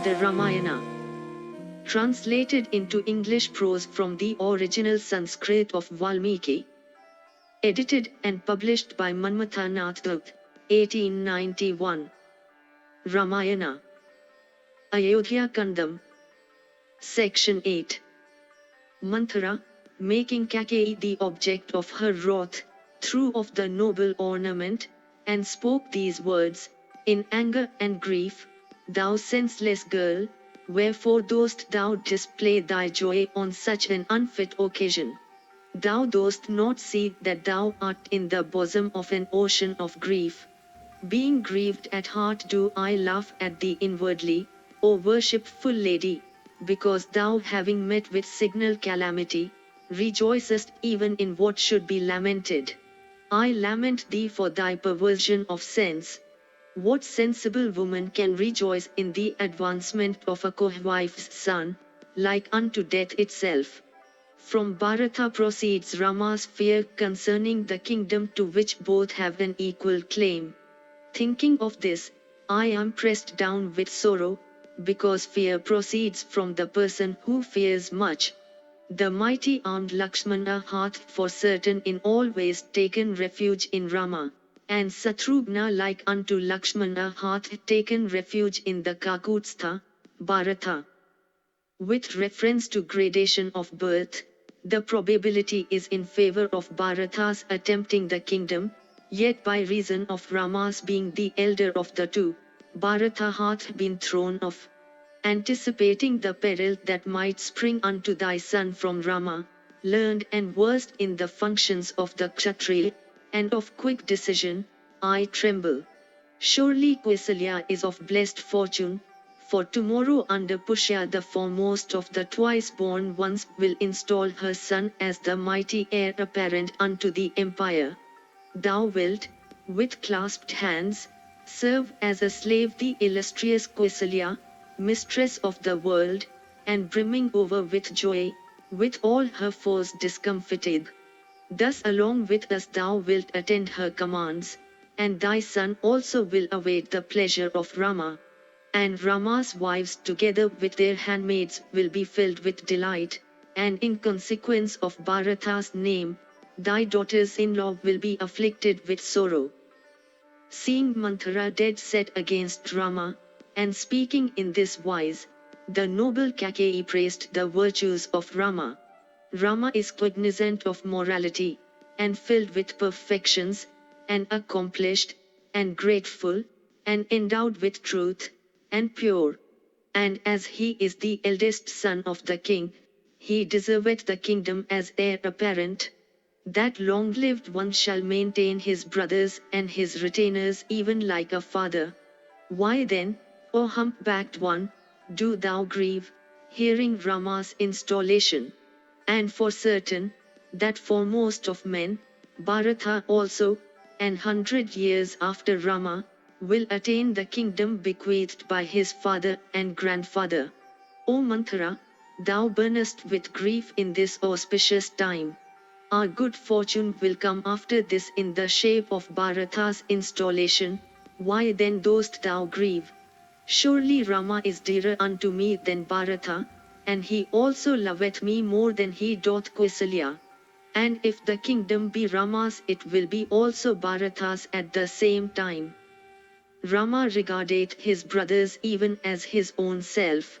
The Ramayana, translated into English prose from the original Sanskrit of Valmiki, edited and published by Manmatha Nath Dutt, 1891. Ramayana, Ayodhya Kanda, Section 8. Manthara, making Kaikeyi the object of her wrath, threw off the noble ornament, and spoke these words, in anger and grief, "Thou senseless girl, wherefore dost thou display thy joy on such an unfit occasion? Thou dost not see that thou art in the bosom of an ocean of grief. Being grieved at heart do I laugh at thee inwardly, O worshipful lady, because thou having met with signal calamity, rejoicest even in what should be lamented. I lament thee for thy perversion of sense. What sensible woman can rejoice in the advancement of a co-wife's son, like unto death itself?" From Bharata proceeds Rama's fear concerning the kingdom to which both have an equal claim. Thinking of this, I am pressed down with sorrow, because fear proceeds from the person who fears much. The mighty armed Lakshmana hath for certain in all ways taken refuge in Rama, and Satrugna like unto Lakshmana hath taken refuge in the Kakutstha, Bharata. With reference to gradation of birth, the probability is in favor of Bharata's attempting the kingdom, yet by reason of Rama's being the elder of the two, Bharata hath been thrown off. Anticipating the peril that might spring unto thy son from Rama, learned and versed in the functions of the Kshatriya, and of quick decision, I tremble. Surely Kausalya is of blessed fortune, for tomorrow under Pushya the foremost of the twice-born ones will install her son as the mighty heir apparent unto the empire. Thou wilt, with clasped hands, serve as a slave the illustrious Kausalya, mistress of the world, and brimming over with joy, with all her foes discomfited. Thus along with us thou wilt attend her commands, and thy son also will await the pleasure of Rama. And Rama's wives together with their handmaids will be filled with delight, and in consequence of Bharata's name, thy daughters-in-law will be afflicted with sorrow. Seeing Manthara dead set against Rama, and speaking in this wise, the noble Kaikeyi praised the virtues of Rama. Rama is cognizant of morality, and filled with perfections, and accomplished, and grateful, and endowed with truth, and pure. And as he is the eldest son of the king, he deserveth the kingdom as heir apparent. That long-lived one shall maintain his brothers and his retainers even like a father. Why then, O hump-backed one, do thou grieve, hearing Rama's installation? And for certain, that foremost of men, Bharata also, an 100 years after Rama, will attain the kingdom bequeathed by his father and grandfather. O Manthara, thou burnest with grief in this auspicious time. Our good fortune will come after this in the shape of Bharata's installation. Why then dost thou grieve? Surely Rama is dearer unto me than Bharata, and he also loveth me more than he doth Kausalya. And if the kingdom be Rama's, it will be also Bharata's at the same time. Rama regardeth his brothers even as his own self.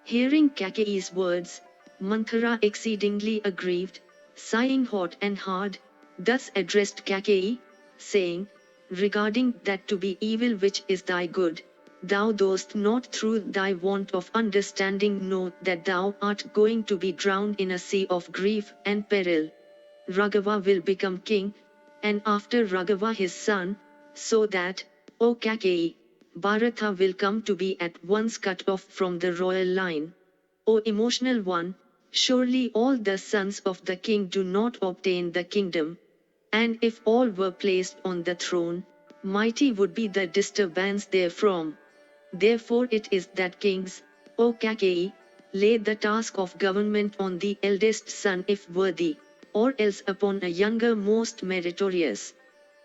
Hearing Kaikeyi's words, Manthara exceedingly aggrieved, sighing hot and hard, thus addressed Kaikeyi, saying, regarding that to be evil which is thy good, thou dost not through thy want of understanding know that thou art going to be drowned in a sea of grief and peril. Raghava will become king, and after Raghava his son, so that, O Kaikeyi, Bharata will come to be at once cut off from the royal line. O emotional one, surely all the sons of the king do not obtain the kingdom. And if all were placed on the throne, mighty would be the disturbance therefrom. Therefore it is that kings, O Kaikeyi, lay the task of government on the eldest son if worthy, or else upon a younger most meritorious.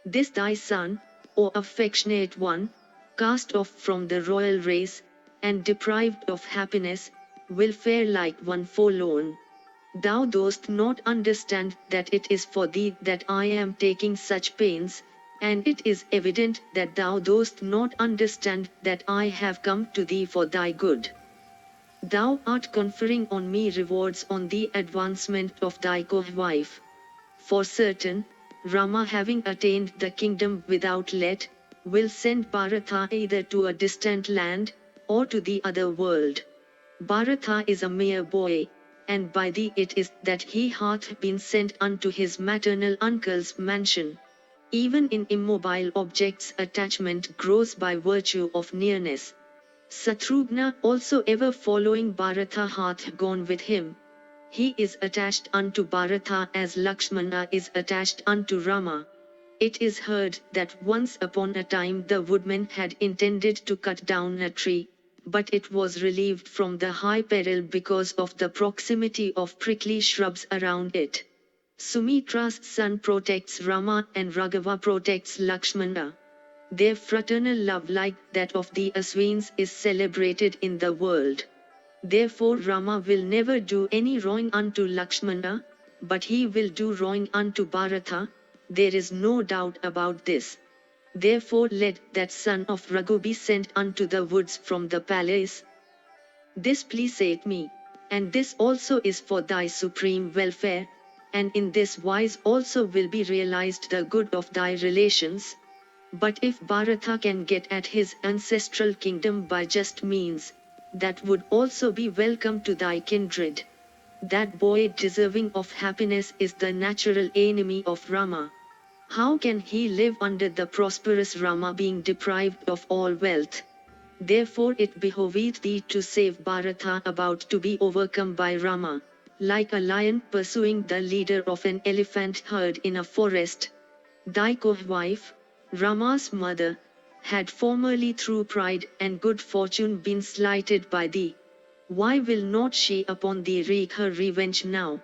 This thy son, O affectionate one, cast off from the royal race, and deprived of happiness, will fare like one forlorn. Thou dost not understand that it is for thee that I am taking such pains, and it is evident that thou dost not understand that I have come to thee for thy good. Thou art conferring on me rewards on the advancement of thy co-wife. For certain, Rama, having attained the kingdom without let, will send Bharata either to a distant land, or to the other world. Bharata is a mere boy, and by thee it is that he hath been sent unto his maternal uncle's mansion. Even in immobile objects attachment grows by virtue of nearness. Satrugna also ever following Bharata hath gone with him. He is attached unto Bharata as Lakshmana is attached unto Rama. It is heard that once upon a time the woodman had intended to cut down a tree, but it was relieved from the high peril because of the proximity of prickly shrubs around it. Sumitra's son protects Rama and Raghava protects Lakshmana. Their fraternal love, like that of the Aswins, is celebrated in the world. Therefore Rama will never do any wrong unto Lakshmana, but he will do wrong unto Bharata, there is no doubt about this. Therefore let that son of Raghu be sent unto the woods from the palace. This pleaseth me, and this also is for thy supreme welfare, and in this wise also will be realized the good of thy relations. But if Bharata can get at his ancestral kingdom by just means, that would also be welcome to thy kindred. That boy deserving of happiness is the natural enemy of Rama. How can he live under the prosperous Rama being deprived of all wealth? Therefore it behoveth thee to save Bharata about to be overcome by Rama, like a lion pursuing the leader of an elephant herd in a forest. Thy co-wife, Rama's mother, had formerly through pride and good fortune been slighted by thee. Why will not she upon thee wreak her revenge now?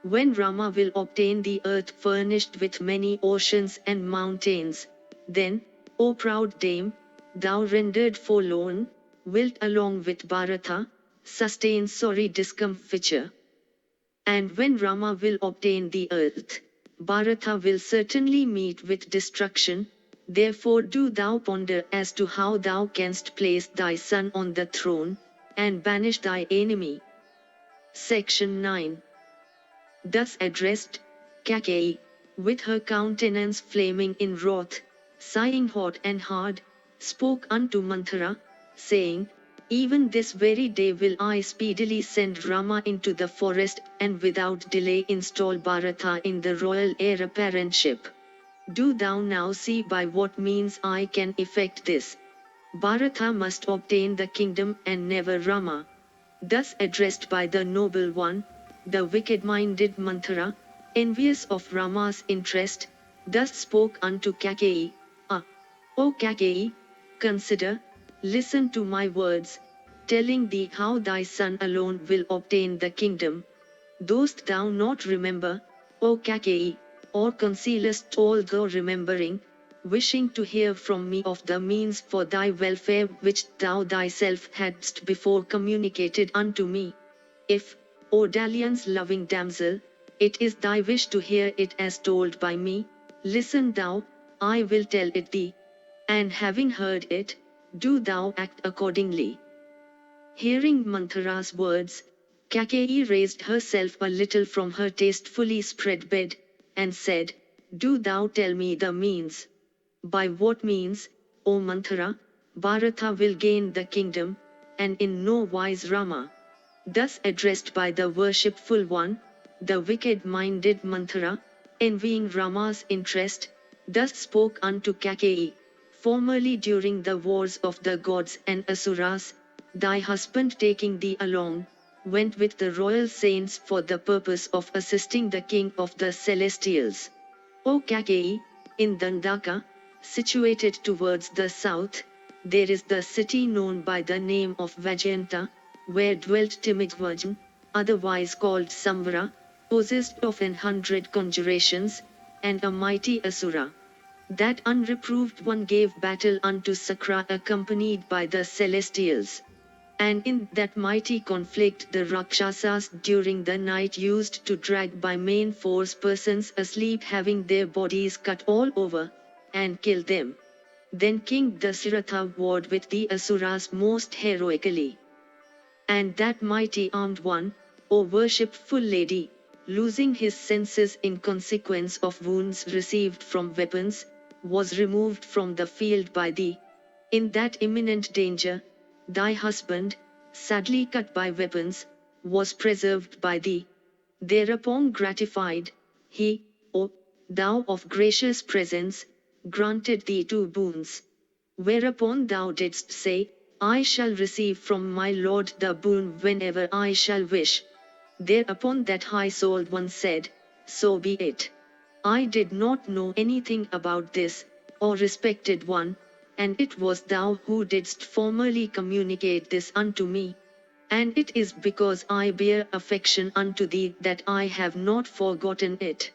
When Rama will obtain the earth furnished with many oceans and mountains, then, O proud dame, thou rendered forlorn, wilt along with Bharata, sustain sorry discomfiture. And when Rama will obtain the earth, Bharata will certainly meet with destruction. Therefore do thou ponder as to how thou canst place thy son on the throne, and banish thy enemy. Section 9. Thus addressed, Kaikeyi, with her countenance flaming in wrath, sighing hot and hard, spoke unto Manthara, saying, even this very day will I speedily send Rama into the forest, and without delay install Bharata in the royal heir apparentship. Do thou now see by what means I can effect this. Bharata must obtain the kingdom and never Rama. Thus addressed by the noble one, the wicked-minded Manthara, envious of Rama's interest, thus spoke unto Kaikeyi, O Kaikeyi, consider, listen to my words, telling thee how thy son alone will obtain the kingdom. Dost thou not remember, O Kaikeyi, or concealest all thou remembering, wishing to hear from me of the means for thy welfare which thou thyself hadst before communicated unto me? If, O dalliance loving damsel, it is thy wish to hear it as told by me, listen thou, I will tell it thee. And having heard it, do thou act accordingly. Hearing Manthara's words, Kaikeyi raised herself a little from her tastefully spread bed, and said, do thou tell me the means. By what means, O Manthara, Bharata will gain the kingdom, and in no wise Rama? Thus addressed by the worshipful one, the wicked-minded Manthara, envying Rama's interest, thus spoke unto Kaikeyi, formerly during the wars of the gods and Asuras, thy husband taking thee along, went with the royal saints for the purpose of assisting the king of the celestials. O Kaikeyi, in Dandaka, situated towards the south, there is the city known by the name of Vajayanta, where dwelt Timidvajan, otherwise called Samvara, possessed of 100 conjurations, and a mighty Asura. That unreproved one gave battle unto Sakra accompanied by the celestials. And in that mighty conflict the Rakshasas during the night used to drag by main force persons asleep having their bodies cut all over, and kill them. Then King Dasaratha warred with the Asuras most heroically. And that mighty armed one, O worshipful lady, losing his senses in consequence of wounds received from weapons, was removed from the field by thee. In that imminent danger, thy husband, sadly cut by weapons, was preserved by thee. Thereupon gratified, he, O thou of gracious presence, granted thee two boons. Whereupon thou didst say, I shall receive from my Lord the boon whenever I shall wish. Thereupon that high-souled one said, so be it. I did not know anything about this, O respected one, and it was thou who didst formerly communicate this unto me. And it is because I bear affection unto thee that I have not forgotten it.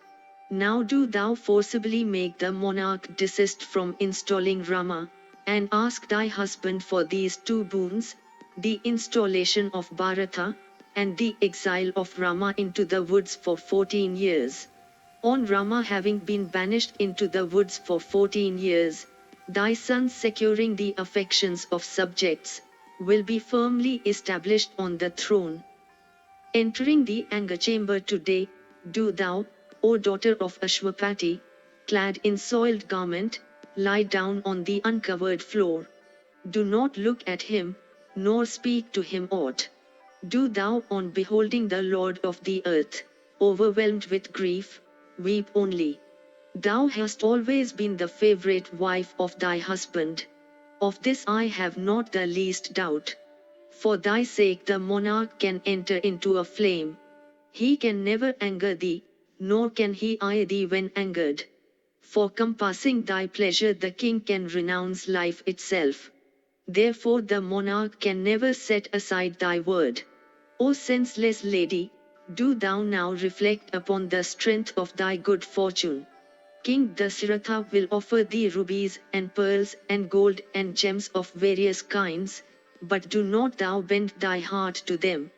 Now do thou forcibly make the monarch desist from installing Rama, and ask thy husband for these two boons, the installation of Bharata, and the exile of Rama into the woods for 14 years. On Rama having been banished into the woods for 14 years, thy son securing the affections of subjects, will be firmly established on the throne. Entering the antechamber today, do thou, O daughter of Ashwapati, clad in soiled garment, lie down on the uncovered floor. Do not look at him, nor speak to him aught. Do thou on beholding the Lord of the earth, overwhelmed with grief, weep only. Thou hast always been the favorite wife of thy husband. Of this I have not the least doubt. For thy sake the monarch can enter into a flame. He can never anger thee, nor can he eye thee when angered. For compassing thy pleasure the king can renounce life itself. Therefore the monarch can never set aside thy word. O senseless lady, do thou now reflect upon the strength of thy good fortune. King Dasaratha will offer thee rubies and pearls and gold and gems of various kinds, but do not thou bend thy heart to them.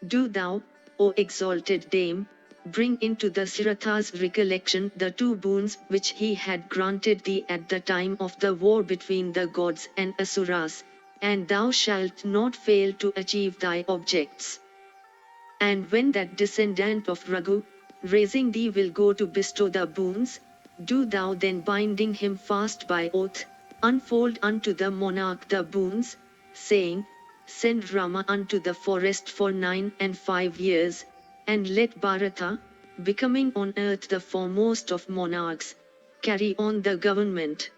Do thou, O exalted dame, bring into Dasaratha's recollection the two boons which he had granted thee at the time of the war between the gods and Asuras, and thou shalt not fail to achieve thy objects. And when that descendant of Raghu, raising thee will go to bestow the boons, do thou then binding him fast by oath, unfold unto the monarch the boons, saying, send Rama unto the forest for 9 and 5 years, and let Bharata, becoming on earth the foremost of monarchs, carry on the government.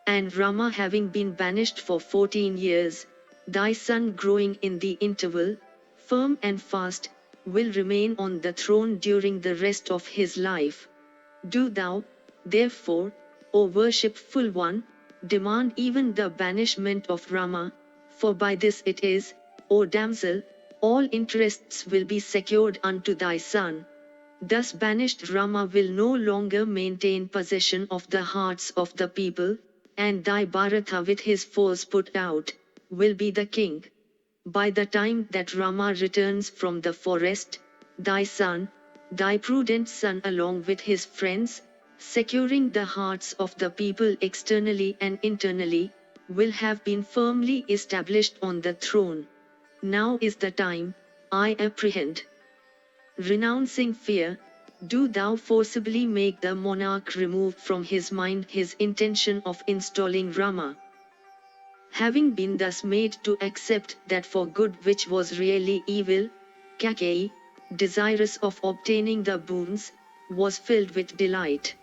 And Rama having been banished for 14 years, thy son growing in the interval, firm and fast, will remain on the throne during the rest of his life. Do thou, therefore, O worshipful one, demand even the banishment of Rama, for by this it is, O damsel, all interests will be secured unto thy son. Thus banished Rama will no longer maintain possession of the hearts of the people, and thy Bharata with his foes put out, will be the king. By the time that Rama returns from the forest, thy son, thy prudent son along with his friends, securing the hearts of the people externally and internally, will have been firmly established on the throne. Now is the time, I apprehend. Renouncing fear, do thou forcibly make the monarch remove from his mind his intention of installing Rama. Having been thus made to accept that for good which was really evil, Kaikeyi, desirous of obtaining the boons, was filled with delight.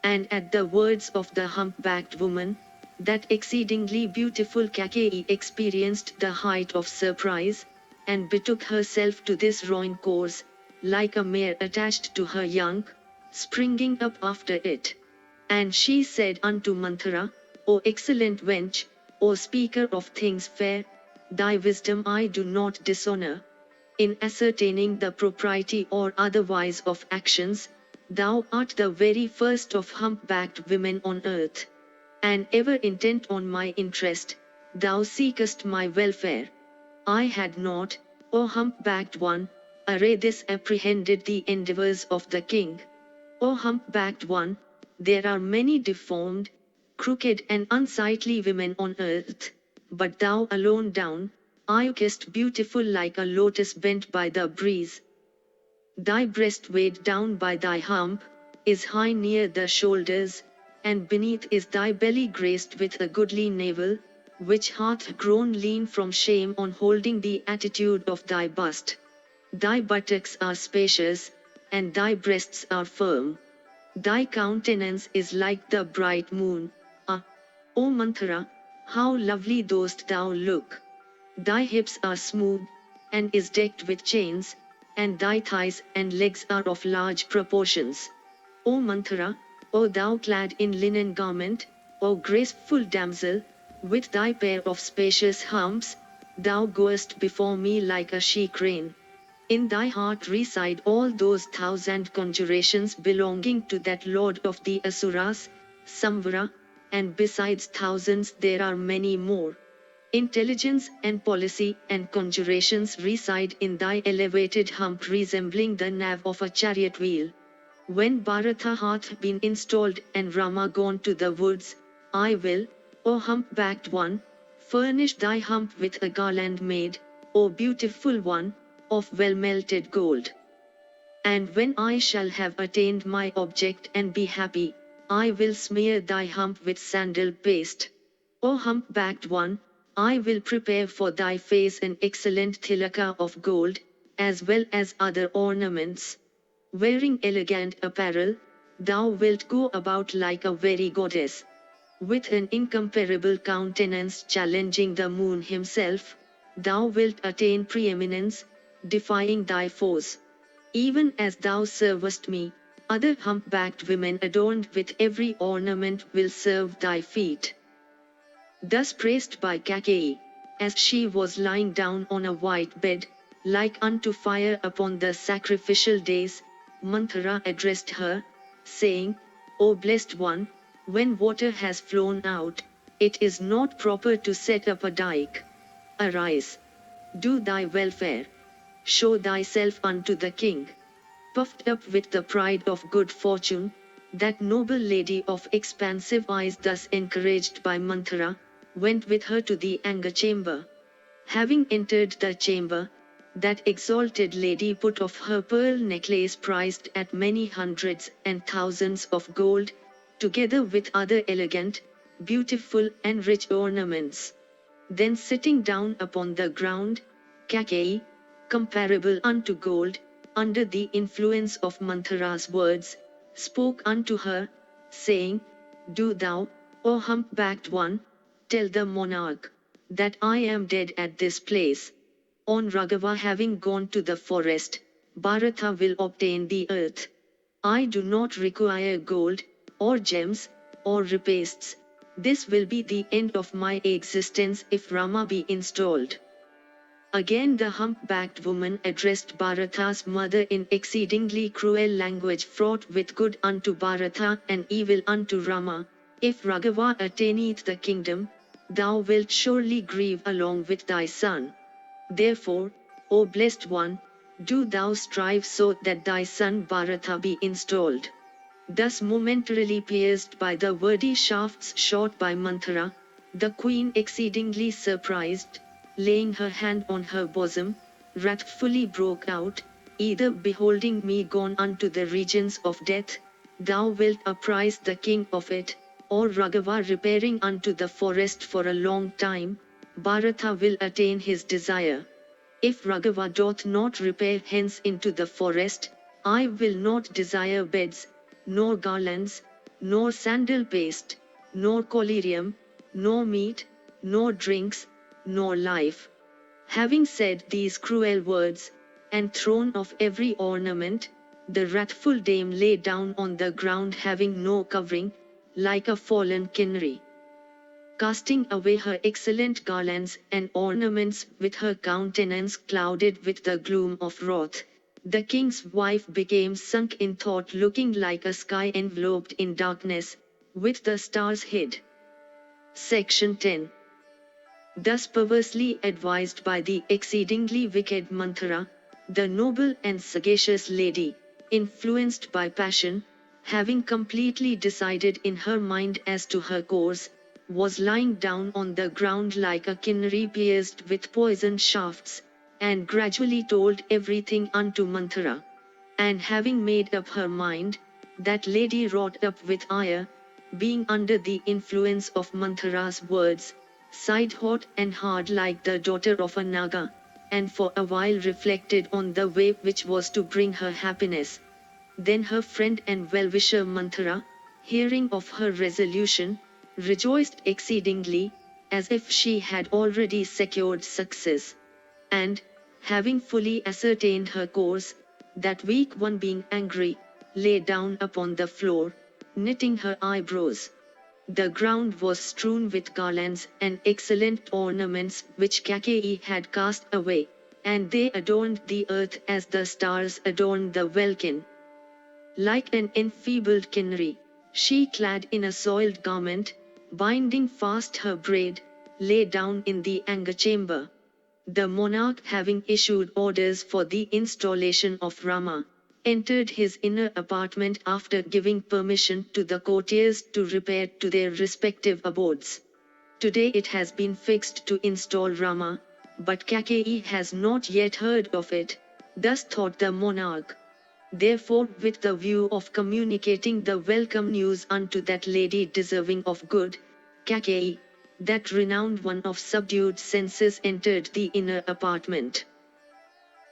And at the words of the humpbacked woman, that exceedingly beautiful Kaikeyi experienced the height of surprise, and betook herself to this ruin course, like a mare attached to her young, springing up after it. And she said unto Manthara, O excellent wench, O speaker of things fair, thy wisdom I do not dishonor. In ascertaining the propriety or otherwise of actions, thou art the very first of hump-backed women on earth. And ever intent on my interest, thou seekest my welfare. I had not, O hump-backed one, array this apprehended the endeavors of the king. O hump-backed one, there are many deformed, crooked and unsightly women on earth, but thou alone down, eyest beautiful like a lotus bent by the breeze. Thy breast weighed down by thy hump, is high near the shoulders, and beneath is thy belly graced with a goodly navel, which hath grown lean from shame on holding the attitude of thy bust. Thy buttocks are spacious, and thy breasts are firm. Thy countenance is like the bright moon. Ah, O Manthara, how lovely dost thou look! Thy hips are smooth, and is decked with chains, and thy thighs and legs are of large proportions. O Manthara, O thou clad in linen garment, O graceful damsel, with thy pair of spacious humps, thou goest before me like a she-crane. In thy heart reside all those 1,000 conjurations belonging to that lord of the Asuras, Samvara, and besides thousands there are many more. Intelligence and policy and conjurations reside in thy elevated hump resembling the nav of a chariot wheel. When Bharata hath been installed and Rama gone to the woods, I will, O hump-backed one, furnish thy hump with a garland made, O beautiful one, of well-melted gold. And when I shall have attained my object and be happy, I will smear thy hump with sandal paste. O hump-backed one, I will prepare for thy face an excellent tilaka of gold, as well as other ornaments. Wearing elegant apparel, thou wilt go about like a very goddess. With an incomparable countenance challenging the moon himself, thou wilt attain preeminence, defying thy foes. Even as thou servest me, other hump-backed women adorned with every ornament will serve thy feet. Thus praised by Kaikeyi, as she was lying down on a white bed, like unto fire upon the sacrificial days, Manthara addressed her, saying, O blessed one, when water has flown out, it is not proper to set up a dike. Arise. Do thy welfare. Show thyself unto the king. Puffed up with the pride of good fortune, that noble lady of expansive eyes thus encouraged by Manthara, went with her to the antechamber. Having entered the chamber, that exalted lady put off her pearl necklace prized at many hundreds and thousands of gold, together with other elegant, beautiful and rich ornaments. Then sitting down upon the ground, Kaikeyi, comparable unto gold, under the influence of Manthara's words, spoke unto her, saying, Do thou, O hump-backed one, tell the monarch, that I am dead at this place. On Raghava having gone to the forest, Bharata will obtain the earth. I do not require gold, or gems, or repastes. This will be the end of my existence if Rama be installed. Again the hump-backed woman addressed Bharata's mother in exceedingly cruel language fraught with good unto Bharata and evil unto Rama. If Raghava attaineth the kingdom, thou wilt surely grieve along with thy son. Therefore, O blessed one, do thou strive so that thy son Bharata be installed. Thus momentarily pierced by the wordy shafts shot by Manthara, the queen exceedingly surprised, laying her hand on her bosom, wrathfully broke out, Either beholding me gone unto the regions of death, thou wilt apprise the king of it, or Raghava repairing unto the forest for a long time, Bharata will attain his desire. If Raghava doth not repair hence into the forest, I will not desire beds, nor garlands, nor sandal paste, nor collyrium, nor meat, nor drinks, nor life. Having said these cruel words, and thrown off every ornament, the wrathful dame lay down on the ground having no covering, like a fallen canary. Casting away her excellent garlands and ornaments with her countenance clouded with the gloom of wrath, The king's wife became sunk in thought, looking like a sky enveloped in darkness, with the stars hid. Section 10. Thus perversely advised by the exceedingly wicked Manthara, the noble and sagacious lady, influenced by passion, having completely decided in her mind as to her course, was lying down on the ground like a canary pierced with poisoned shafts, and gradually told everything unto Manthara. And having made up her mind, that lady wrought up with ire, being under the influence of Manthara's words, sighed hot and hard like the daughter of a Naga, and for a while reflected on the way which was to bring her happiness. Then her friend and well-wisher Manthara, hearing of her resolution, rejoiced exceedingly, as if she had already secured success. And, having fully ascertained her course, that weak one being angry, lay down upon the floor, knitting her eyebrows. The ground was strewn with garlands and excellent ornaments which Kaikeyi had cast away, and they adorned the earth as the stars adorned the welkin. Like an enfeebled canary, she, clad in a soiled garment, binding fast her braid, lay down in the antechamber. The monarch, having issued orders for the installation of Rama, entered his inner apartment after giving permission to the courtiers to repair to their respective abodes. Today it has been fixed to install Rama, but Kaikeyi has not yet heard of it, thus thought the monarch. Therefore, with the view of communicating the welcome news unto that lady deserving of good, Kaikeyi, that renowned one of subdued senses, entered the inner apartment.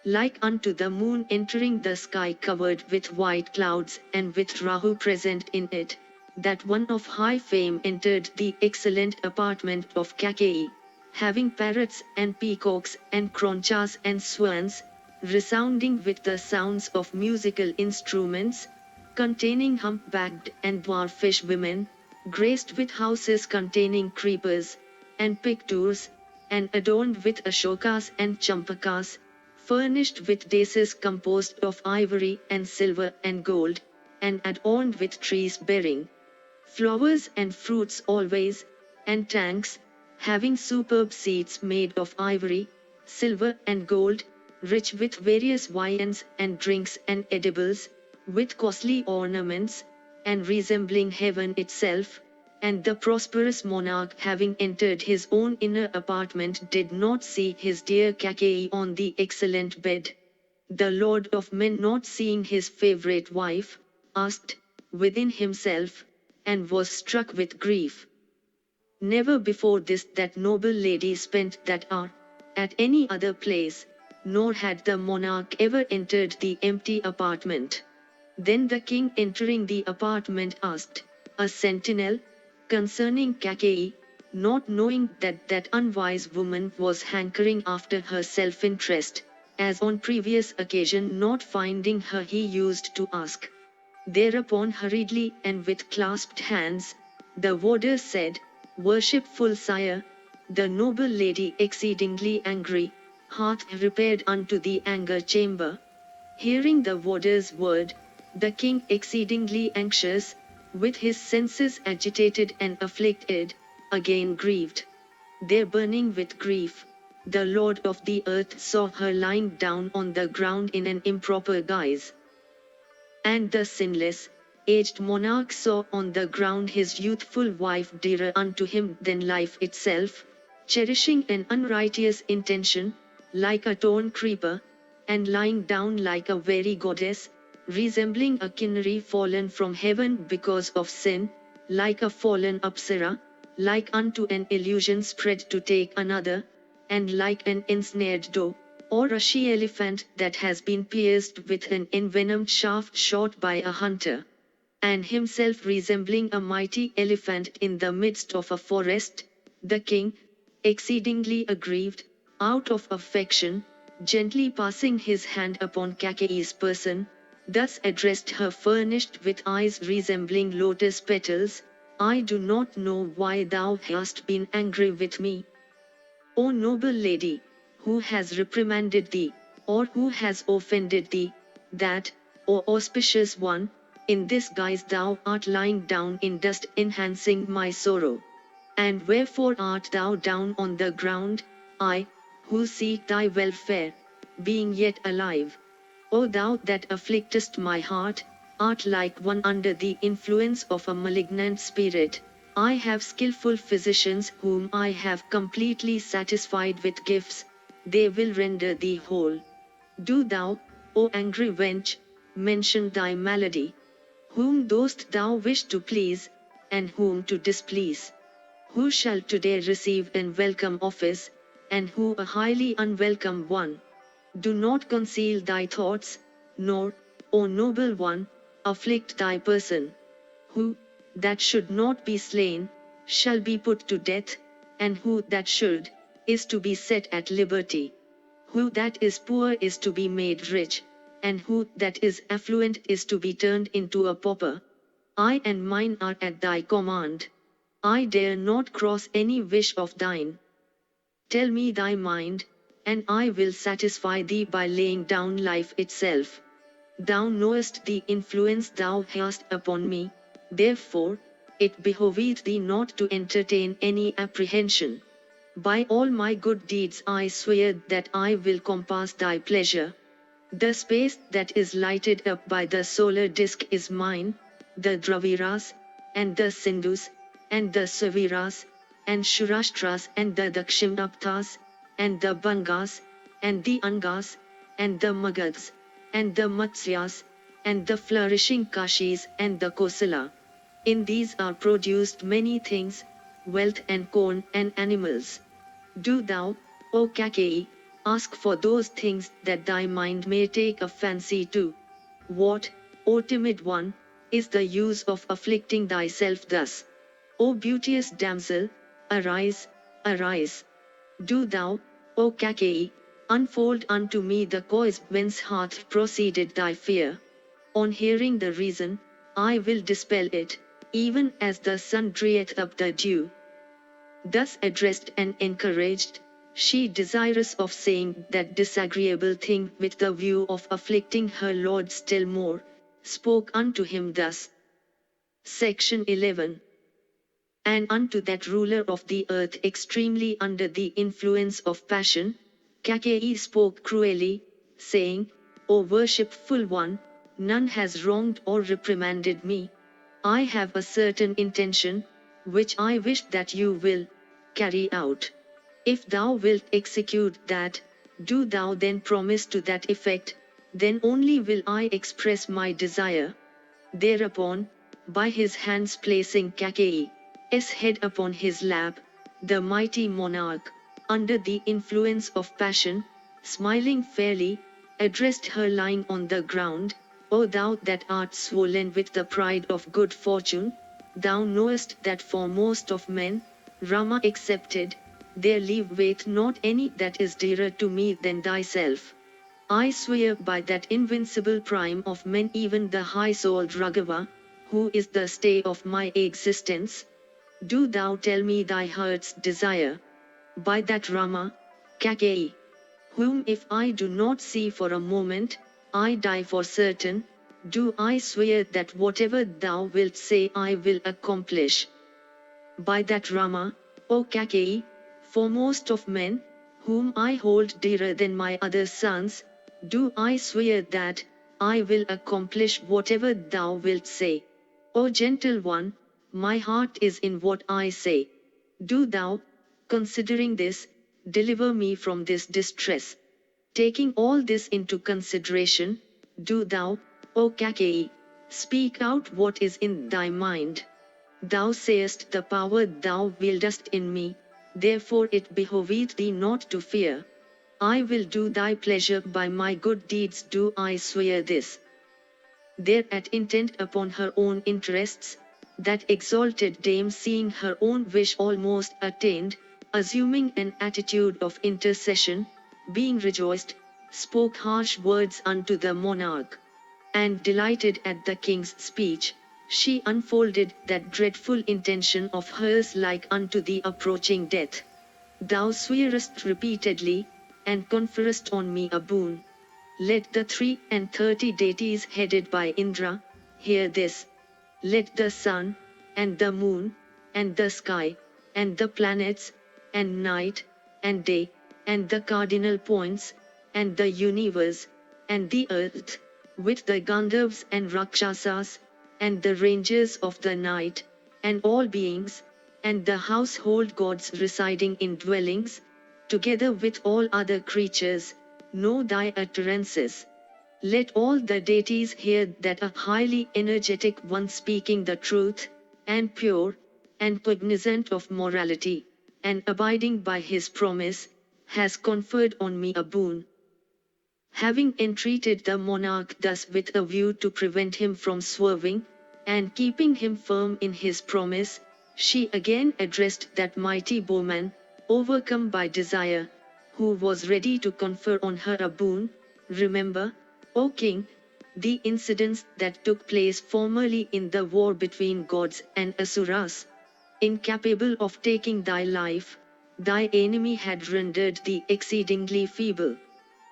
Like unto the moon entering the sky covered with white clouds and with Rahu present in it, that one of high fame entered the excellent apartment of Kaikeyi, having parrots and peacocks and cronchas and swans, resounding with the sounds of musical instruments, containing humpbacked and dwarfish women, graced with houses containing creepers and pictures, and adorned with ashokas and champakas, furnished with dases composed of ivory and silver and gold, and adorned with trees bearing flowers and fruits always, and tanks, having superb seats made of ivory, silver and gold, rich with various wines and drinks and edibles, with costly ornaments, and resembling heaven itself. And the prosperous monarch, having entered his own inner apartment, did not see his dear Kaikeyi on the excellent bed. The lord of men, not seeing his favorite wife, asked, within himself, and was struck with grief. Never before this that noble lady spent that hour, at any other place, nor had the monarch ever entered the empty apartment. Then the king, entering the apartment, asked a sentinel concerning Kaikeyi, not knowing that that unwise woman was hankering after her self-interest, as on previous occasion, not finding her, he used to ask. Thereupon hurriedly and with clasped hands, the warder said, "Worshipful sire, the noble lady, exceedingly angry, hath repaired unto the anger chamber." Hearing the warder's word, the king, exceedingly anxious, with his senses agitated and afflicted, again grieved. There, burning with grief, the lord of the earth saw her lying down on the ground in an improper guise. And the sinless, aged monarch saw on the ground his youthful wife, dearer unto him than life itself, cherishing an unrighteous intention, like a torn creeper, and lying down like a very goddess, resembling a canary fallen from heaven because of sin, like a fallen Apsara, like unto an illusion spread to take another, and like an ensnared doe, or a she-elephant that has been pierced with an envenomed shaft shot by a hunter. And himself resembling a mighty elephant in the midst of a forest, the king, exceedingly aggrieved, out of affection, gently passing his hand upon Kaikeyi's person, thus addressed her, furnished with eyes resembling lotus petals, "I do not know why thou hast been angry with me. O noble lady, who has reprimanded thee, or who has offended thee, that, O auspicious one, in this guise thou art lying down in dust enhancing my sorrow. And wherefore art thou down on the ground, I, who seek thy welfare, being yet alive? O thou that afflictest my heart, art like one under the influence of a malignant spirit. I have skillful physicians whom I have completely satisfied with gifts, they will render thee whole. Do thou, O angry wench, mention thy malady. Whom dost thou wish to please, and whom to displease? Who shall today receive an welcome office, and who a highly unwelcome one? Do not conceal thy thoughts, nor, O noble one, afflict thy person. Who, that should not be slain, shall be put to death, and who that should, is to be set at liberty. Who that is poor is to be made rich, and who that is affluent is to be turned into a pauper. I and mine are at thy command. I dare not cross any wish of thine. Tell me thy mind, and I will satisfy thee by laying down life itself. Thou knowest the influence thou hast upon me, therefore, it behoveth thee not to entertain any apprehension. By all my good deeds I swear that I will compass thy pleasure. The space that is lighted up by the solar disk is mine, the Draviras, and the Sindhus, and the Saviras, and Shurashtras, and the Dakshinapthas, and the Bangas, and the Angas, and the Magadhs, and the Matsyas, and the flourishing Kashis, and the Kosala. In these are produced many things, wealth and corn and animals. Do thou, O Kaikeyi, ask for those things that thy mind may take a fancy to. What, O timid one, is the use of afflicting thyself thus? O beauteous damsel, arise, arise. Do thou, O Kaikeyi, unfold unto me the cause whence hath proceeded thy fear. On hearing the reason, I will dispel it, even as the sun drieth up the dew. Thus addressed and encouraged, she desirous of saying that disagreeable thing with the view of afflicting her lord still more, spoke unto him thus. Section 11. And unto that ruler of the earth extremely under the influence of passion, Kaikeyi spoke cruelly, saying, O worshipful one, none has wronged or reprimanded me. I have a certain intention, which I wish that you will carry out. If thou wilt execute that, do thou then promise to that effect, then only will I express my desire. Thereupon, by his hands placing Kaikeyi's head upon his lap, the mighty monarch, under the influence of passion, smiling fairly, addressed her lying on the ground, O thou that art swollen with the pride of good fortune, thou knowest that for most of men, Rama excepted, there liveth not any that is dearer to me than thyself. I swear by that invincible prime of men, even the high-souled Raghava, who is the stay of my existence. Do thou tell me thy heart's desire. By that Rama, Kaikeyi, whom if I do not see for a moment, I die for certain, do I swear that whatever thou wilt say I will accomplish. By that Rama, O Kaikeyi, foremost of men, whom I hold dearer than my other sons, do I swear that I will accomplish whatever thou wilt say. O gentle one, my heart is in what I say. Do thou, considering this, deliver me from this distress. Taking all this into consideration, do thou, O Kaikeyi, speak out what is in thy mind. Thou sayest the power thou wieldest in me, therefore it behoveth thee not to fear. I will do thy pleasure by my good deeds, do I swear this. Thereat intent upon her own interests, that exalted dame seeing her own wish almost attained, assuming an attitude of intercession, being rejoiced, spoke harsh words unto the monarch. And delighted at the king's speech, she unfolded that dreadful intention of hers like unto the approaching death. Thou swearest repeatedly, and conferrest on me a boon. Let the 33 deities headed by Indra hear this. Let the sun, and the moon, and the sky, and the planets, and night, and day, and the cardinal points, and the universe, and the earth, with the Gandharvas and Rakshasas, and the rangers of the night, and all beings, and the household gods residing in dwellings, together with all other creatures, know thy utterances. Let all the deities hear that a highly energetic one speaking the truth, and pure, and cognizant of morality, and abiding by his promise, has conferred on me a boon. Having entreated the monarch thus with a view to prevent him from swerving, and keeping him firm in his promise, she again addressed that mighty bowman, overcome by desire, who was ready to confer on her a boon. Remember, O king, the incidents that took place formerly in the war between gods and asuras. Incapable of taking thy life, thy enemy had rendered thee exceedingly feeble.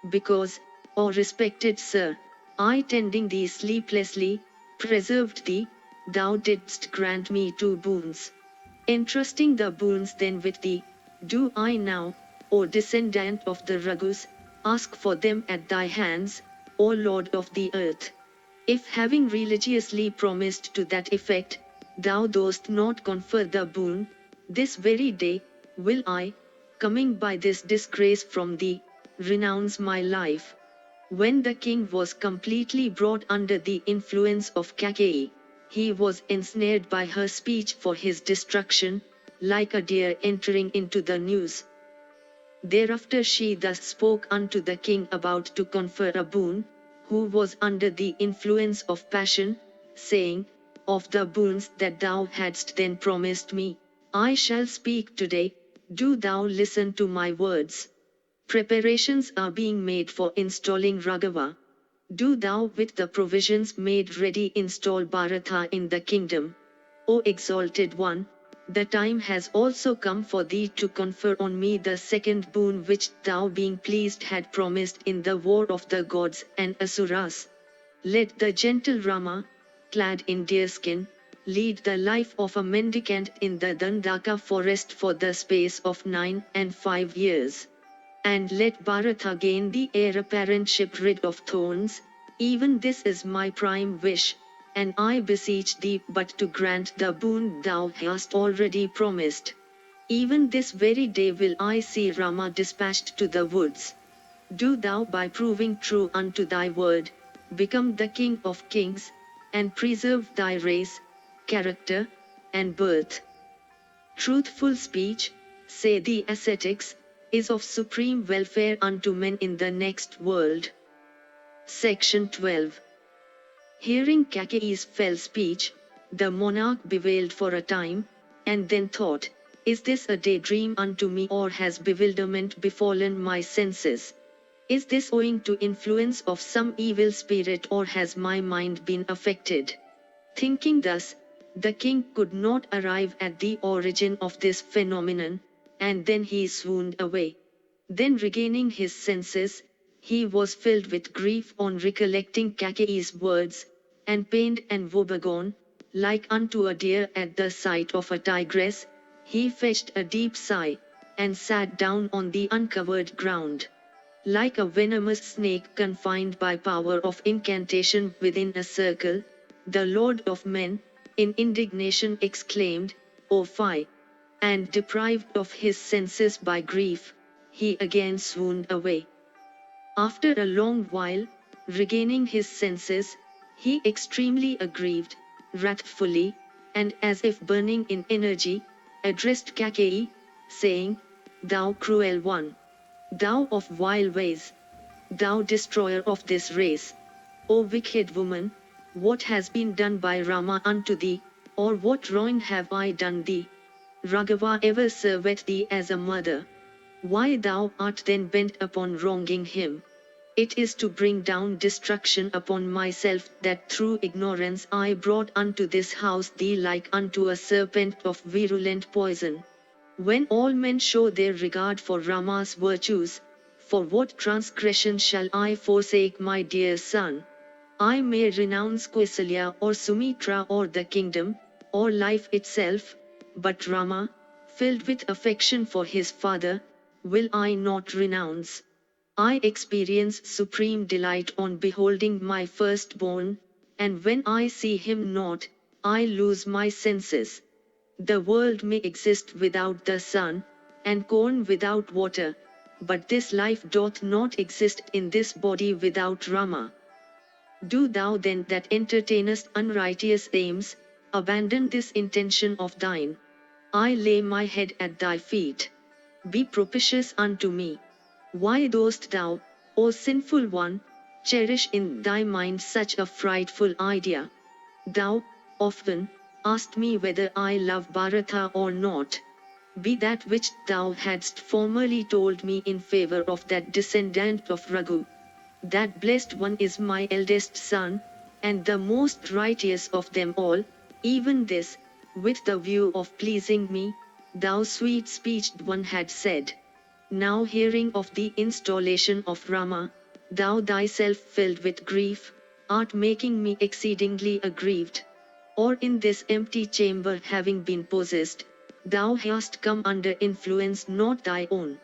Because, O respected sir, I tending thee sleeplessly, preserved thee, thou didst grant me 2 boons. Entrusting the boons then with thee, do I now, O descendant of the Raghus, ask for them at thy hands, O Lord of the earth. If having religiously promised to that effect, thou dost not confer the boon, this very day, will I, coming by this disgrace from thee, renounce my life. When the king was completely brought under the influence of Kaikeyi, he was ensnared by her speech for his destruction, like a deer entering into the noose. Thereafter she thus spoke unto the king about to confer a boon, who was under the influence of passion, saying, of the boons that thou hadst then promised me, I shall speak today, do thou listen to my words. Preparations are being made for installing Raghava. Do thou with the provisions made ready install Bharata in the kingdom. O exalted one, the time has also come for thee to confer on me the second boon which thou being pleased had promised in the war of the gods and asuras. Let the gentle Rama, clad in deerskin, lead the life of a mendicant in the Dandaka forest for the space of 9 and 5 years. And let Bharata gain the heir apparentship rid of thorns. Even this is my prime wish, and I beseech thee but to grant the boon thou hast already promised. Even this very day will I see Rama dispatched to the woods. Do thou by proving true unto thy word, become the king of kings, and preserve thy race, character, and birth. Truthful speech, say the ascetics, is of supreme welfare unto men in the next world. Section 12. Hearing Kaikeyi's fell speech, the monarch bewailed for a time, and then thought, is this a daydream unto me or has bewilderment befallen my senses? Is this owing to influence of some evil spirit or has my mind been affected? Thinking thus, the king could not arrive at the origin of this phenomenon, and then he swooned away. Then regaining his senses, he was filled with grief on recollecting Kaikeyi's words, and pained and woebegone, like unto a deer at the sight of a tigress, he fetched a deep sigh, and sat down on the uncovered ground. Like a venomous snake confined by power of incantation within a circle, the Lord of men, in indignation exclaimed, O fie! And deprived of his senses by grief, he again swooned away. After a long while, regaining his senses, he extremely aggrieved, wrathfully, and as if burning in energy, addressed Kaikeyi, saying, Thou cruel one! Thou of vile ways! Thou destroyer of this race! O wicked woman! What has been done by Rama unto thee, or what wrong have I done thee? Raghava ever serveth thee as a mother. Why thou art then bent upon wronging him? It is to bring down destruction upon myself that through ignorance I brought unto this house thee like unto a serpent of virulent poison. When all men show their regard for Rama's virtues, For what transgression shall I forsake my dear son? I may renounce Kausalya or Sumitra or the kingdom, or life itself, but Rama, filled with affection for his father, will I not renounce. I experience supreme delight on beholding my firstborn, and when I see him not, I lose my senses. The world may exist without the sun, and corn without water, but this life doth not exist in this body without Rama. Do thou then that entertainest unrighteous aims, abandon this intention of thine. I lay my head at thy feet. Be propitious unto me. Why dost thou, O sinful one, cherish in thy mind such a frightful idea? Thou, often, asked me whether I love Bharata or not. Be that which thou hadst formerly told me in favor of that descendant of Raghu. That blessed one is my eldest son, and the most righteous of them all, even this, with the view of pleasing me, thou sweet-speeched one had said. Now hearing of the installation of Rama, thou thyself filled with grief, art making me exceedingly aggrieved. Or in this empty chamber having been possessed, thou hast come under influence not thy own.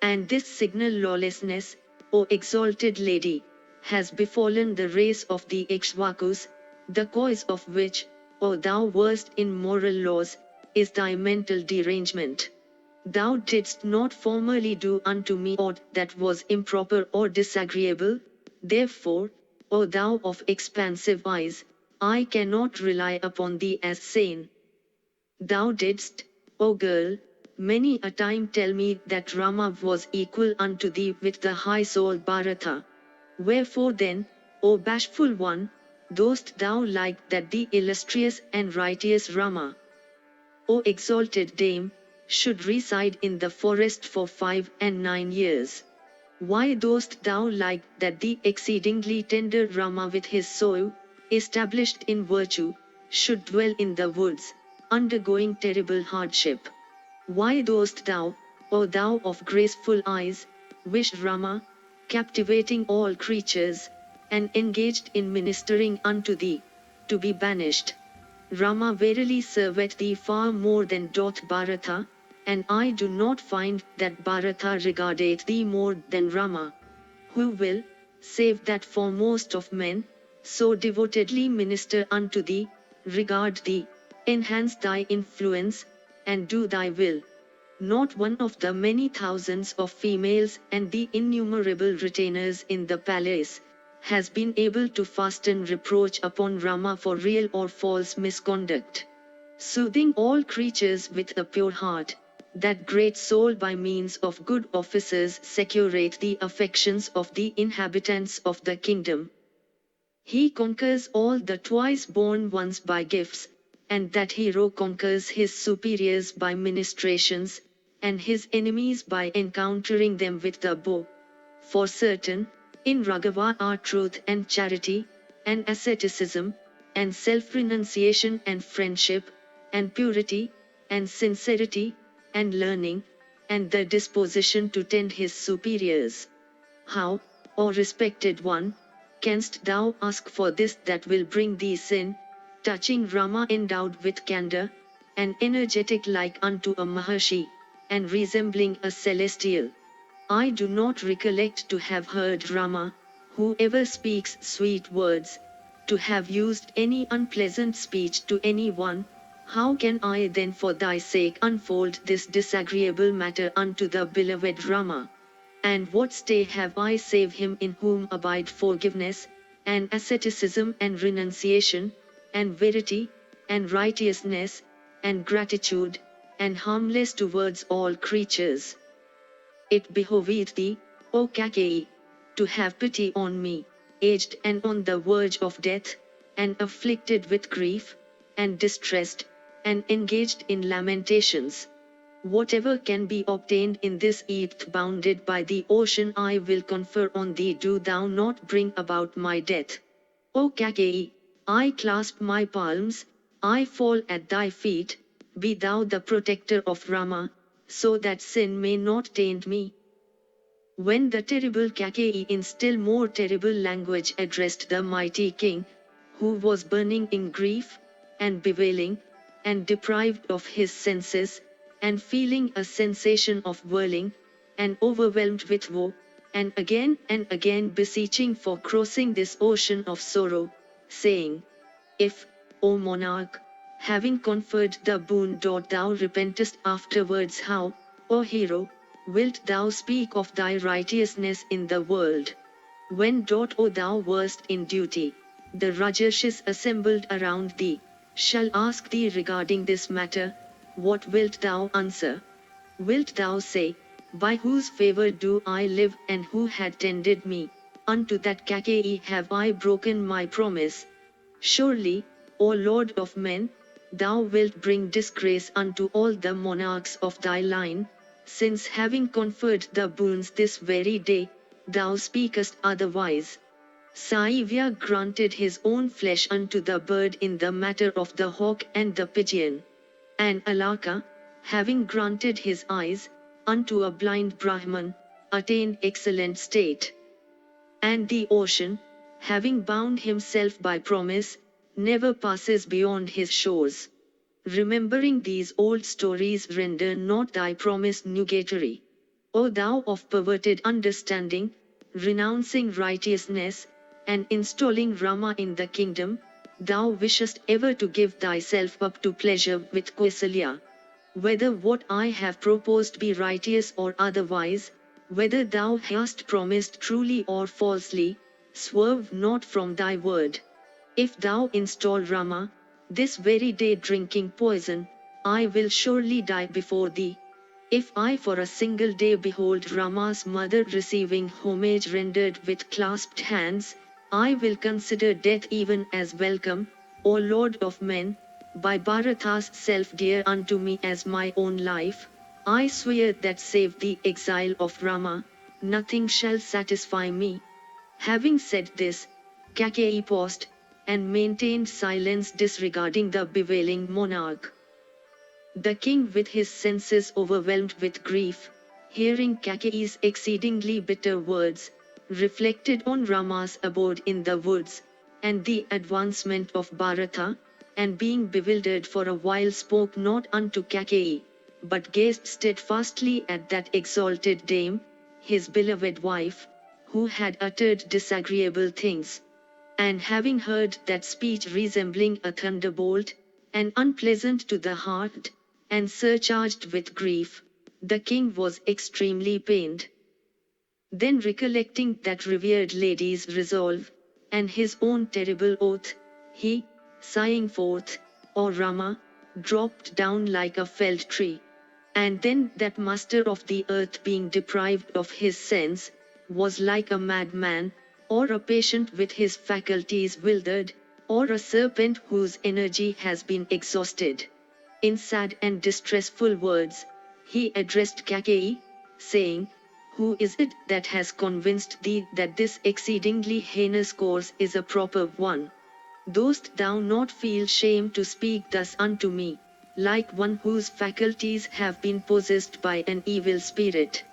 And this signal lawlessness, O exalted lady, has befallen the race of the Ikshvakus, the cause of which, O thou worst in moral laws, is thy mental derangement. Thou didst not formerly do unto me aught that was improper or disagreeable, therefore, O thou of expansive eyes, I cannot rely upon thee as sane. Thou didst, O girl, many a time tell me that Rama was equal unto thee with the high-souled Bharata. Wherefore then, O bashful one, dost thou like that the illustrious and righteous Rama, O exalted dame, should reside in the forest for 5 and 9 years? Why dost thou like that the exceedingly tender Rama with his soul, established in virtue, should dwell in the woods, undergoing terrible hardship? Why dost thou, O thou of graceful eyes, wish Rama, captivating all creatures, and engaged in ministering unto thee, to be banished? Rama verily serveth thee far more than doth Bharata, and I do not find that Bharata regardeth thee more than Rama. Who will, save that foremost of men, so devotedly minister unto thee, regard thee, enhance thy influence, and do thy will? Not one of the many thousands of females and the innumerable retainers in the palace has been able to fasten reproach upon Rama for real or false misconduct. Soothing all creatures with a pure heart, that great soul by means of good offices secureth the affections of the inhabitants of the kingdom. He conquers all the twice-born ones by gifts, and that hero conquers his superiors by ministrations, and his enemies by encountering them with the bow. For certain, in Raghava are truth and charity, and asceticism, and self-renunciation and friendship, and purity, and sincerity, and learning, and the disposition to tend his superiors. How, O respected one, canst thou ask for this that will bring thee sin, touching Rama endowed with candor, and energetic like unto a Maharshi, and resembling a celestial? I do not recollect to have heard Rama, who ever speaks sweet words, to have used any unpleasant speech to any one. How can I then for thy sake unfold this disagreeable matter unto the beloved Rama? And what stay have I save him in whom abide forgiveness, and asceticism and renunciation, and verity, and righteousness, and gratitude, and harmless towards all creatures? It behoveth thee, O Kaikeyi, to have pity on me, aged and on the verge of death, and afflicted with grief, and distressed, and engaged in lamentations. Whatever can be obtained in this earth bounded by the ocean I will confer on thee. Do thou not bring about my death. O Kaikeyi, I clasp my palms, I fall at thy feet, be thou the protector of Rama, so that sin may not taint me. When the terrible Kaikeyi in still more terrible language addressed the mighty king, who was burning in grief, and bewailing, and deprived of his senses, and feeling a sensation of whirling, and overwhelmed with woe, and again beseeching for crossing this ocean of sorrow, saying, If, O monarch, having conferred the boon thou repentest afterwards, how, O hero, wilt thou speak of thy righteousness in the world? When O thou wast in duty, the Rajarshis assembled around thee, shall ask thee regarding this matter, what wilt thou answer? Wilt thou say, by whose favor do I live and who had tended me? Unto that Kaikeyi have I broken my promise. Surely, O Lord of men, thou wilt bring disgrace unto all the monarchs of thy line, since having conferred the boons this very day, thou speakest otherwise. Saivya granted his own flesh unto the bird in the matter of the hawk and the pigeon. And Alaka, having granted his eyes, unto a blind Brahman, attained excellent state. And the ocean, having bound himself by promise, never passes beyond his shores. Remembering these old stories, render not thy promise nugatory. O thou of perverted understanding, renouncing righteousness, and installing Rama in the kingdom, thou wishest ever to give thyself up to pleasure with Kausalya. Whether what I have proposed be righteous or otherwise, whether thou hast promised truly or falsely, swerve not from thy word. If thou install Rama, this very day drinking poison, I will surely die before thee. If I for a single day behold Rama's mother receiving homage rendered with clasped hands, I will consider death even as welcome, O Lord of men, by Bharata's self dear unto me as my own life. I swear that save the exile of Rama, nothing shall satisfy me. Having said this, Kaikeyi paused, and maintained silence disregarding the bewailing monarch. The king, with his senses overwhelmed with grief, hearing Kaikeyi's exceedingly bitter words, reflected on Rama's abode in the woods, and the advancement of Bharata, and being bewildered for a while spoke not unto Kaikeyi, but gazed steadfastly at that exalted dame, his beloved wife, who had uttered disagreeable things. And having heard that speech resembling a thunderbolt, and unpleasant to the heart, and surcharged with grief, the king was extremely pained. Then recollecting that revered lady's resolve, and his own terrible oath, he, sighing forth, O Rama, dropped down like a felled tree. And then that master of the earth, being deprived of his sense, was like a madman, or a patient with his faculties wildered, or a serpent whose energy has been exhausted. In sad and distressful words, he addressed Kaikeyi, saying, Who is it that has convinced thee that this exceedingly heinous course is a proper one? Dost thou not feel shame to speak thus unto me, like one whose faculties have been possessed by an evil spirit?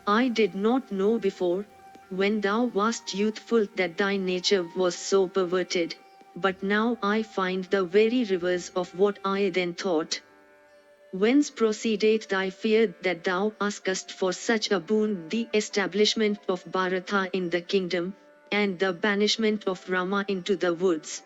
I did not know before, when thou wast youthful, that thy nature was so perverted, but now I find the very reverse of what I then thought. Whence proceedeth thy fear that thou askest for such a boon, the establishment of Bharata in the kingdom, and the banishment of Rama into the woods?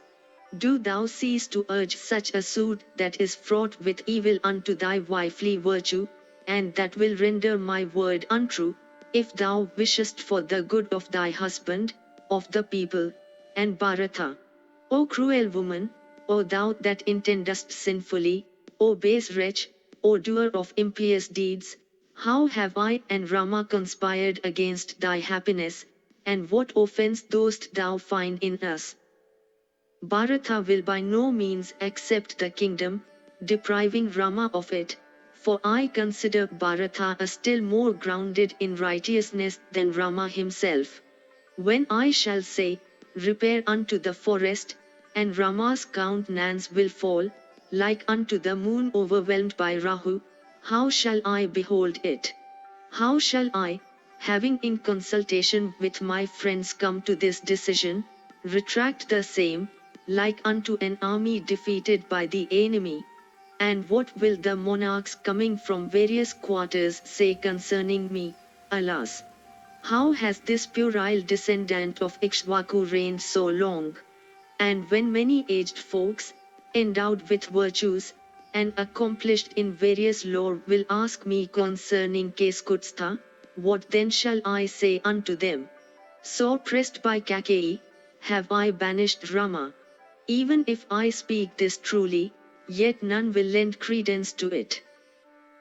Do thou cease to urge such a suit that is fraught with evil unto thy wifely virtue, and that will render my word untrue, if thou wishest for the good of thy husband, of the people, and Bharata. O cruel woman, O thou that intendest sinfully, O base wretch, O doer of impious deeds, how have I and Rama conspired against thy happiness, and what offense dost thou find in us? Bharata will by no means accept the kingdom, depriving Rama of it, for I consider Bharata a still more grounded in righteousness than Rama himself. When I shall say, Repair unto the forest, and Rama's countenance will fall, like unto the moon overwhelmed by Rahu, how shall I behold it? How shall I, having in consultation with my friends come to this decision, retract the same, like unto an army defeated by the enemy. And what will the monarchs coming from various quarters say concerning me? Alas! How has this puerile descendant of Ikshvaku reigned so long? And when many aged folks, endowed with virtues, and accomplished in various lore will ask me concerning Keskutstha, what then shall I say unto them? Sore pressed by Kaikeyi, have I banished Rama. Even if I speak this truly, yet none will lend credence to it.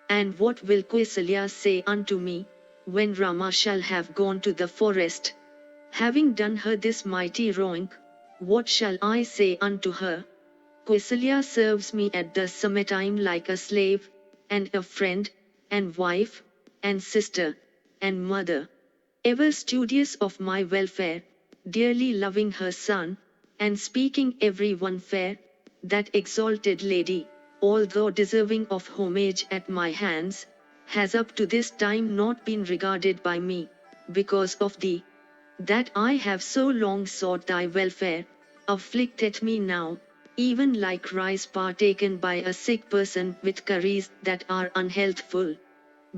And what will Kausalya say unto me, when Rama shall have gone to the forest? Having done her this mighty wrong, what shall I say unto her? Kausalya serves me at the summertime like a slave, and a friend, and wife, and sister, and mother. Ever studious of my welfare, dearly loving her son, and speaking every one fair, that exalted lady, although deserving of homage at my hands, has up to this time not been regarded by me, because of thee. That I have so long sought thy welfare, afflicteth me now, even like rice partaken by a sick person with curries that are unhealthful.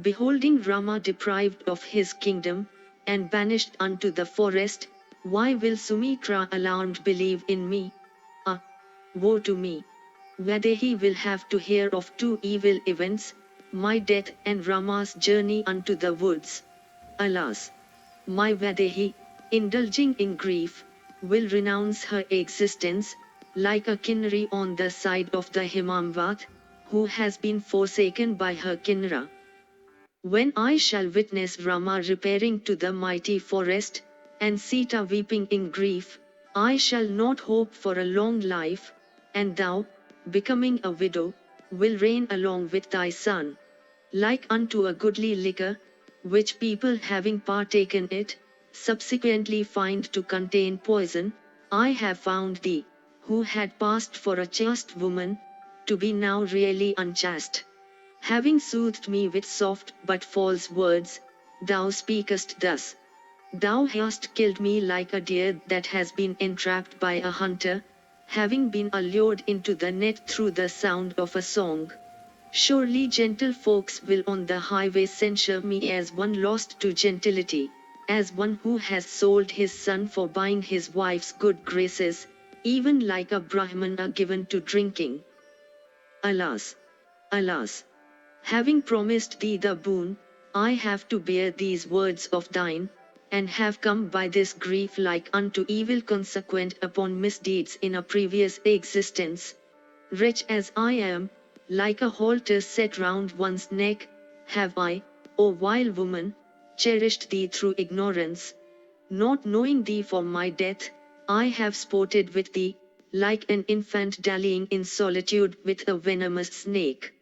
Beholding Rama deprived of his kingdom, and banished unto the forest, why will Sumitra alarmed believe in me? Ah! Woe to me! Vaidehi will have to hear of two evil events, my death and Rama's journey unto the woods. Alas! My Vaidehi, indulging in grief, will renounce her existence, like a Kinnari on the side of the Himamvat, who has been forsaken by her Kinnara. When I shall witness Rama repairing to the mighty forest, and Sita weeping in grief, I shall not hope for a long life, and thou, becoming a widow, will reign along with thy son. Like unto a goodly liquor, which people having partaken it, subsequently find to contain poison, I have found thee, who had passed for a chaste woman, to be now really unchaste. Having soothed me with soft but false words, thou speakest thus. Thou hast killed me like a deer that has been entrapped by a hunter, having been allured into the net through the sound of a song. Surely gentle folks will on the highway censure me as one lost to gentility, as one who has sold his son for buying his wife's good graces, even like a Brahmana given to drinking. Alas! Alas! Having promised thee the boon, I have to bear these words of thine, and have come by this grief like unto evil consequent upon misdeeds in a previous existence. Wretch as I am, like a halter set round one's neck, have I, O vile woman, cherished thee through ignorance. Not knowing thee for my death, I have sported with thee, like an infant dallying in solitude with a venomous snake.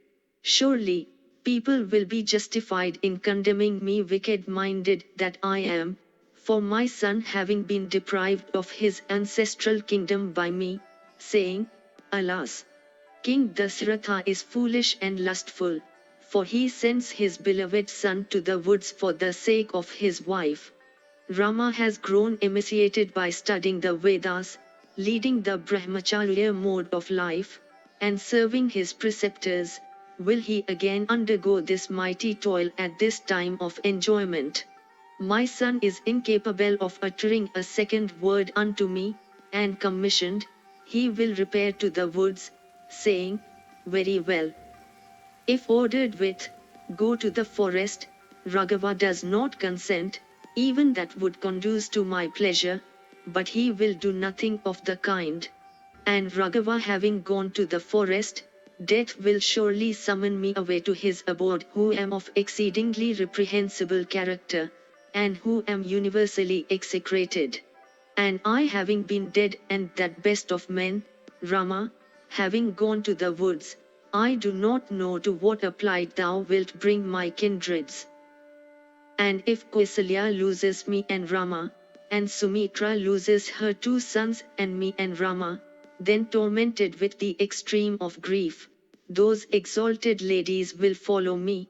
Surely, people will be justified in condemning me wicked-minded that I am, for my son having been deprived of his ancestral kingdom by me, saying, Alas! King Dasaratha is foolish and lustful, for he sends his beloved son to the woods for the sake of his wife. Rama has grown emaciated by studying the Vedas, leading the brahmacharya mode of life, and serving his preceptors. Will he again undergo this mighty toil at this time of enjoyment? My son is incapable of uttering a second word unto me, and commissioned, he will repair to the woods, saying, Very well. If ordered with, Go to the forest, Raghava does not consent, even that would conduce to my pleasure, but he will do nothing of the kind. And Raghava having gone to the forest, death will surely summon me away to his abode, who am of exceedingly reprehensible character, and who am universally execrated. And I having been dead and that best of men, Rama, having gone to the woods, I do not know to what a plight thou wilt bring my kindreds. And if Kausalya loses me and Rama, and Sumitra loses her two sons and me and Rama, then tormented with the extreme of grief, those exalted ladies will follow me.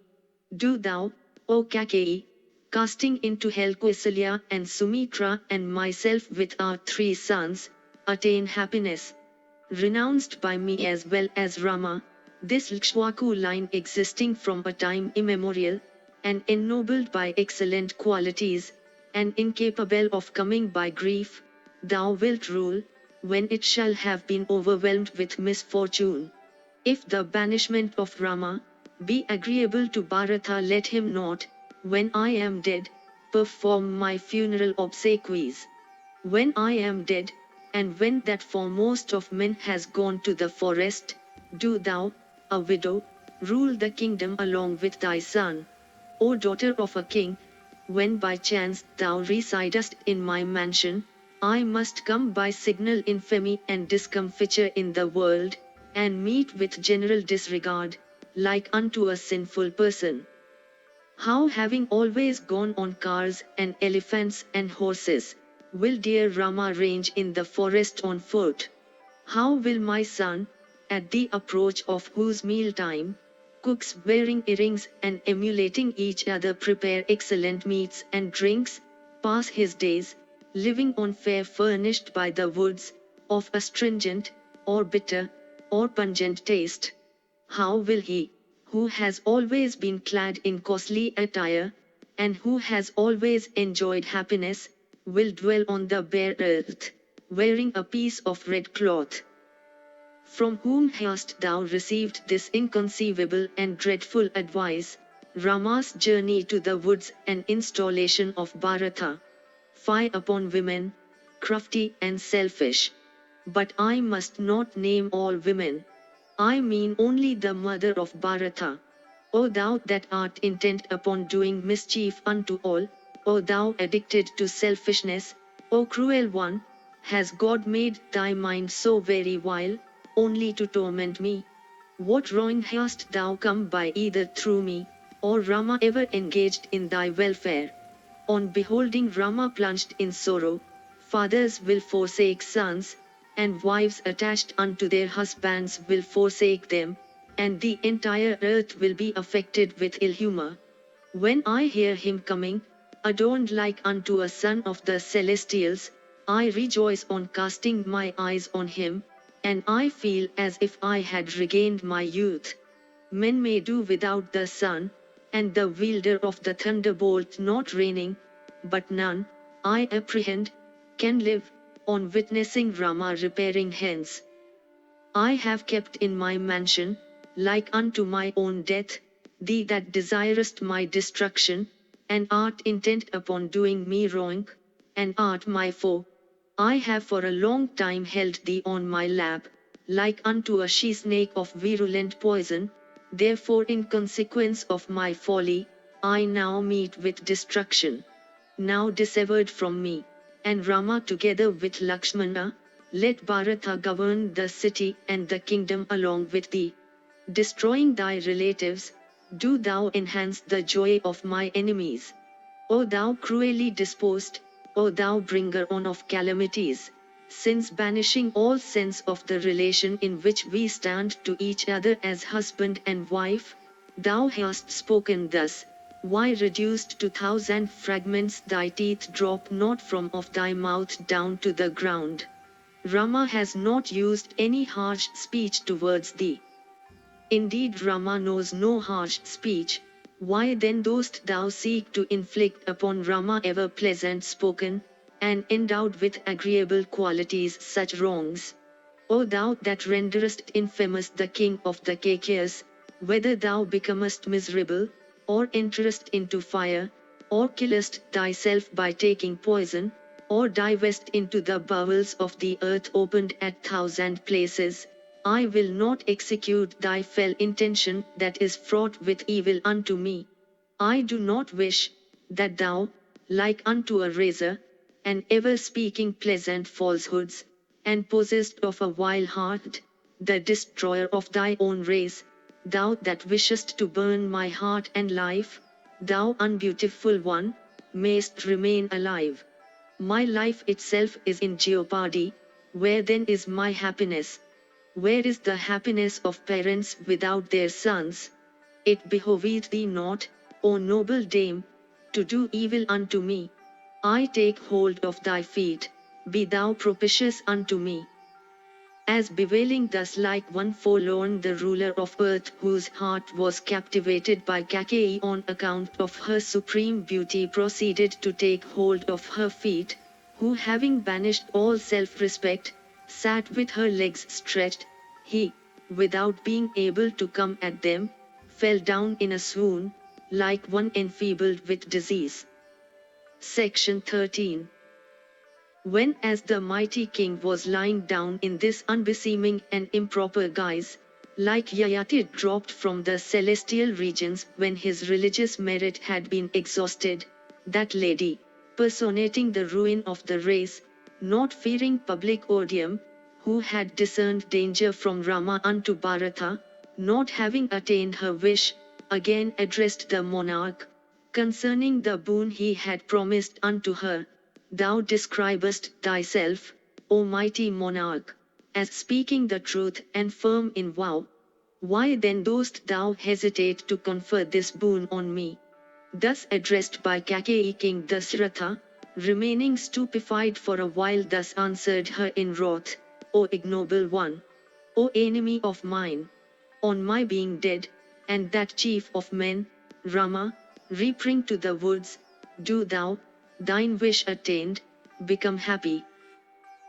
Do thou, O Kaikeyi, casting into hell Kausalya and Sumitra and myself with our 3 sons, attain happiness. Renounced by me as well as Rama, this Ikshwaku line existing from a time immemorial, and ennobled by excellent qualities, and incapable of coming by grief, thou wilt rule, when it shall have been overwhelmed with misfortune. If the banishment of Rama be agreeable to Bharata, let him not, when I am dead, perform my funeral obsequies. When I am dead, and when that foremost of men has gone to the forest, do thou, a widow, rule the kingdom along with thy son. O daughter of a king, when by chance thou residest in my mansion, I must come by signal infamy and discomfiture in the world, and meet with general disregard, like unto a sinful person. How, having always gone on cars and elephants and horses, will dear Rama range in the forest on foot? How will my son, at the approach of whose meal time, cooks wearing earrings and emulating each other prepare excellent meats and drinks, pass his days, living on fare furnished by the woods, of astringent, or bitter, or pungent taste? How will he, who has always been clad in costly attire, and who has always enjoyed happiness, will dwell on the bare earth, wearing a piece of red cloth? From whom hast thou received this inconceivable and dreadful advice, Rama's journey to the woods and installation of Bharata? Fie upon women, crafty and selfish! But I must not name all women. I mean only the mother of Bharata. O thou that art intent upon doing mischief unto all, O thou addicted to selfishness, O cruel one, has God made thy mind so very vile, only to torment me? What ruin hast thou come by either through me, or Rama ever engaged in thy welfare? On beholding Rama plunged in sorrow, fathers will forsake sons, and wives attached unto their husbands will forsake them, and the entire earth will be affected with ill humor. When I hear him coming, adorned like unto a son of the celestials, I rejoice on casting my eyes on him, and I feel as if I had regained my youth. Men may do without the sun, and the wielder of the thunderbolt not reigning, but none, I apprehend, can live, on witnessing Rama repairing hence. I have kept in my mansion, like unto my own death, thee that desirest my destruction, and art intent upon doing me wrong, and art my foe. I have for a long time held thee on my lap, like unto a she-snake of virulent poison, therefore in consequence of my folly, I now meet with destruction. Now dissevered from me, and Rama together with Lakshmana, let Bharata govern the city and the kingdom along with thee. Destroying thy relatives, do thou enhance the joy of my enemies. O thou cruelly disposed, O thou bringer on of calamities, since banishing all sense of the relation in which we stand to each other as husband and wife, thou hast spoken thus, why reduced to 1,000 fragments thy teeth drop not from off thy mouth down to the ground. Rama has not used any harsh speech towards thee. Indeed Rama knows no harsh speech, why then dost thou seek to inflict upon Rama ever pleasant spoken, and endowed with agreeable qualities such wrongs? O thou that renderest infamous the king of the Kaikeyas, whether thou becomest miserable, or enterest into fire, or killest thyself by taking poison, or divest into the bowels of the earth opened at 1,000 places, I will not execute thy fell intention that is fraught with evil unto me. I do not wish that thou, like unto a razor, and ever speaking pleasant falsehoods, and possessed of a vile heart, the destroyer of thy own race, thou that wishest to burn my heart and life, thou unbeautiful one, mayst remain alive. My life itself is in jeopardy, where then is my happiness? Where is the happiness of parents without their sons? It behoveth thee not, O noble dame, to do evil unto me. I take hold of thy feet, be thou propitious unto me. As bewailing thus like one forlorn, the ruler of earth, whose heart was captivated by Kaikeyi on account of her supreme beauty, proceeded to take hold of her feet, who, having banished all self-respect, sat with her legs stretched. He, without being able to come at them, fell down in a swoon, like one enfeebled with disease. Section 13. When as the mighty king was lying down in this unbeseeming and improper guise, like Yayati dropped from the celestial regions when his religious merit had been exhausted, that lady, personating the ruin of the race, not fearing public odium, who had discerned danger from Rama unto Bharata, not having attained her wish, again addressed the monarch, concerning the boon he had promised unto her. Thou describest thyself, O mighty monarch, as speaking the truth and firm in vow. Why then dost thou hesitate to confer this boon on me? Thus addressed by Kaikeyi, King Dasaratha, remaining stupefied for a while, thus answered her in wrath: O ignoble one! O enemy of mine! On my being dead, and that chief of men, Rama, repairing to the woods, do thou, thine wish attained, become happy.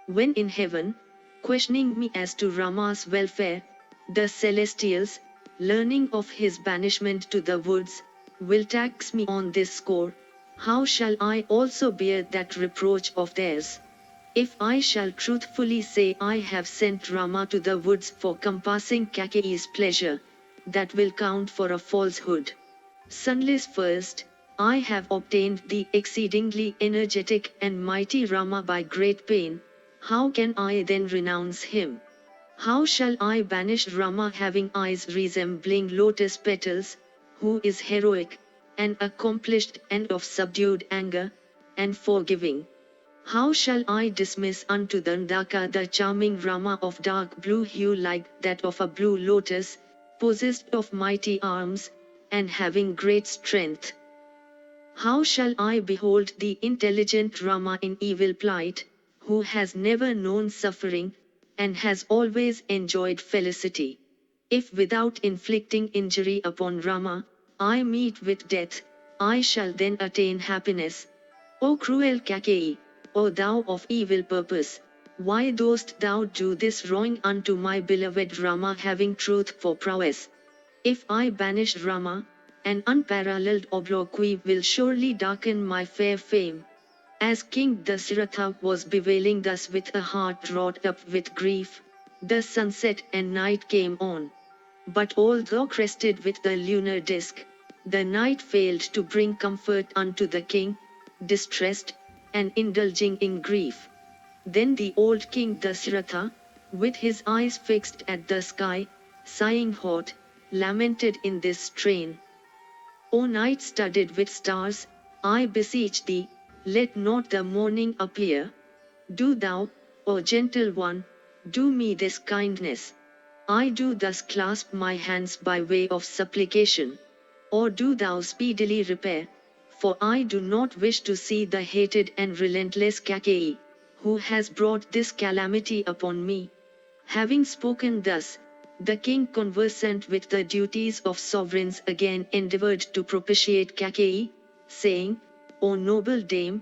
When in heaven, questioning me as to Rama's welfare, the celestials, learning of his banishment to the woods, will tax me on this score. How shall I also bear that reproach of theirs? If I shall truthfully say I have sent Rama to the woods for compassing Kaikeyi's pleasure, that will count for a falsehood. Sunless first, I have obtained the exceedingly energetic and mighty Rama by great pain. How can I then renounce him? How shall I banish Rama, having eyes resembling lotus petals, who is heroic, and accomplished, and of subdued anger, and forgiving? How shall I dismiss unto the Ndaka the charming Rama of dark blue hue, like that of a blue lotus, possessed of mighty arms, and having great strength? How shall I behold the intelligent Rama in evil plight, who has never known suffering, and has always enjoyed felicity? If without inflicting injury upon Rama, I meet with death, I shall then attain happiness. O cruel Kaikeyi! O thou of evil purpose, why dost thou do this wrong unto my beloved Rama, having truth for prowess? If I banish Rama, an unparalleled obloquy will surely darken my fair fame. As King Dasaratha was bewailing thus with a heart wrought up with grief, the sunset and night came on. But although crested with the lunar disk, the night failed to bring comfort unto the king, distressed, and indulging in grief. Then the old King Dasaratha, with his eyes fixed at the sky, sighing hot, lamented in this strain: O night studded with stars, I beseech thee, let not the morning appear. Do thou, O gentle one, do me this kindness. I do thus clasp my hands by way of supplication. Or do thou speedily repair, for I do not wish to see the hated and relentless Kaikeyi, who has brought this calamity upon me. Having spoken thus, the king, conversant with the duties of sovereigns, again endeavored to propitiate Kaikeyi, saying: O noble dame,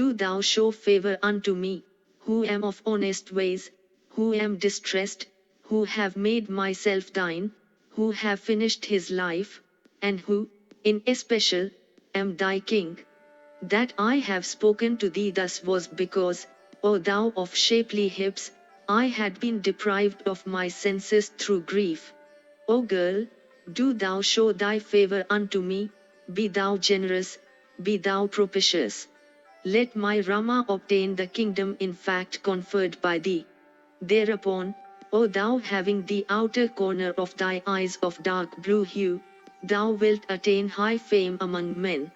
do thou show favor unto me, who am of honest ways, who am distressed, who have made myself thine, who have finished his life, and who, in especial, am thy king. That I have spoken to thee thus was because, O thou of shapely hips, I had been deprived of my senses through grief. O girl, do thou show thy favor unto me, be thou generous, be thou propitious. Let my Rama obtain the kingdom in fact conferred by thee. Thereupon, O thou having the outer corner of thy eyes of dark blue hue, thou wilt attain high fame among men.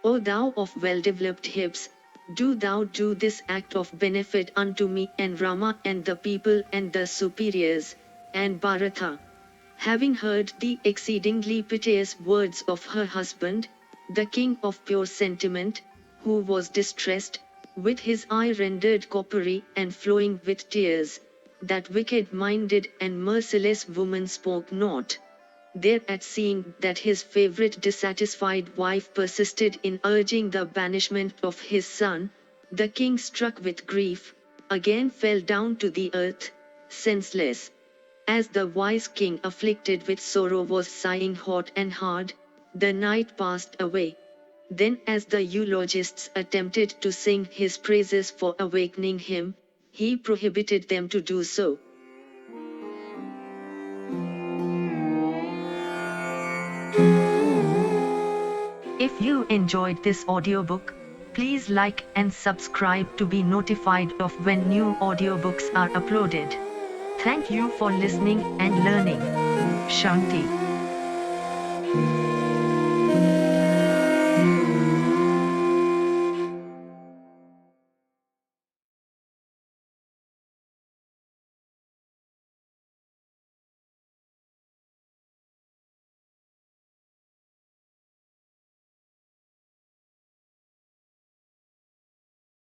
O thou of well-developed hips, do thou do this act of benefit unto me and Rama and the people and the superiors, and Bharata. Having heard the exceedingly piteous words of her husband, the king of pure sentiment, who was distressed, with his eye rendered coppery and flowing with tears, that wicked-minded and merciless woman spoke not. Thereat seeing that his favorite dissatisfied wife persisted in urging the banishment of his son, the king struck with grief, again fell down to the earth, senseless. As the wise king afflicted with sorrow was sighing hot and hard, the night passed away. Then as the eulogists attempted to sing his praises for awakening him, he prohibited them to do so. If you enjoyed this audiobook, please like and subscribe to be notified of when new audiobooks are uploaded. Thank you for listening and learning. Shanti.